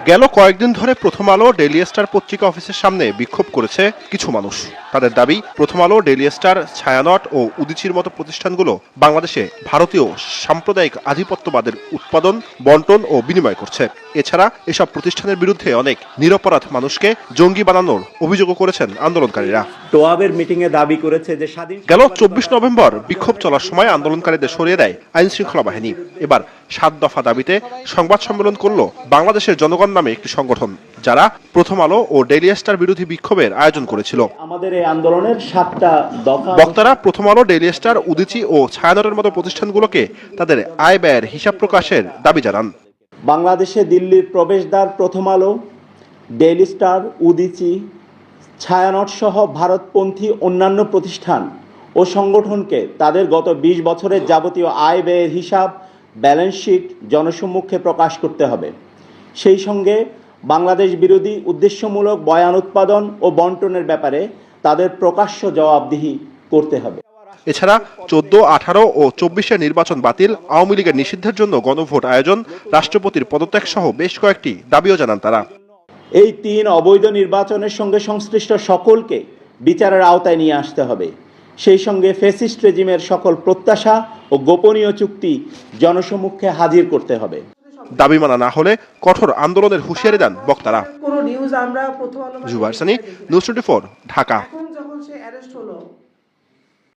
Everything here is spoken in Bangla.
গেল কয়েকদিন ধরে প্রথম আলো ডেইলি স্টার পত্রিকা অফিসের সামনে বিক্ষোভ করেছে কিছু মানুষ। তাদের দাবি, প্রথম আলো, ডেইলি স্টার, ছায়ানট ও উদীচীর মতো প্রতিষ্ঠানগুলো বাংলাদেশে ভারতীয় সাম্প্রদায়িক আধিপত্যবাদের উৎপাদন, বন্টন ও বিনিময় করছে। এছাড়া এসব প্রতিষ্ঠানের বিরুদ্ধে অনেক নিরপরাধ মানুষকে জঙ্গি বানানোর অভিযোগও করেছেন আন্দোলনকারীরা। টোয়াবের মিটিংয়ে দাবি করেছে যে গেল 24 নভেম্বর বিক্ষোভ চলার সময় আন্দোলনকারীদের সরিয়ে দেয় আইন শৃঙ্খলা বাহিনী। এবার 7 দফা দাবিতে সংবাদ সম্মেলন করল বাংলাদেশের জনগণ নামে একটি সংগঠন, যারা প্রথম আলো ও ডেইলি স্টার বিরোধী বিক্ষোভের আয়োজন করেছিল। আমাদের এই আন্দোলনের 7টা দফা। বক্তারা প্রথম আলো, ডেইলি স্টার, উদীচী ও ছায়ানটের মতো প্রতিষ্ঠানগুলোকে তাদের আয় ব্যয়ের হিসাব প্রকাশের দাবি জানান। বাংলাদেশে দিল্লির প্রবেশদ্বার প্রথম আলো, ডেইলি স্টার, উদীচী, ছায়ানট সহ ভারতপন্থী অন্যান্য প্রতিষ্ঠান ও সংগঠনকে তাদের গত 20 বছরের যাবতীয় আয় ব্যয়ের হিসাব, ব্যালেন্স শিট জনসম্মুখে প্রকাশ করতে হবে। সেই সঙ্গে বাংলাদেশ বিরোধী উদ্দেশ্যমূলক বয়ান উৎপাদন ও বন্টনের ব্যাপারে তাদের প্রকাশ্য জবাবদিহি করতে হবে। এছাড়া 14, 18 ও 24-এর নির্বাচন বাতিল, আওয়ামী লীগের নিষিদ্ধের জন্য গণভোট আয়োজন, রাষ্ট্রপতির পদত্যাগ সহ বেশ কয়েকটি দাবিও জানান তারা। এই 3 অবৈধ নির্বাচনের সঙ্গে সংশ্লিষ্ট সকলকে বিচারের আওতায় নিয়ে আসতে হবে। সেই সঙ্গে ফ্যাসিস্ট রেজিমের সকল প্রত্যাশা ও গোপনীয় চুক্তি জনসম্মুখে হাজির করতে হবে। দাবি মানা না হলে কঠোর আন্দোলনের হুঁশিয়ারি দেন বক্তারা। কোনো নিউজ আমরা প্রথম আলো জুবাইর সানি, নিউজ 24, ঢাকা। এখন যখন সে অ্যারেস্ট হলো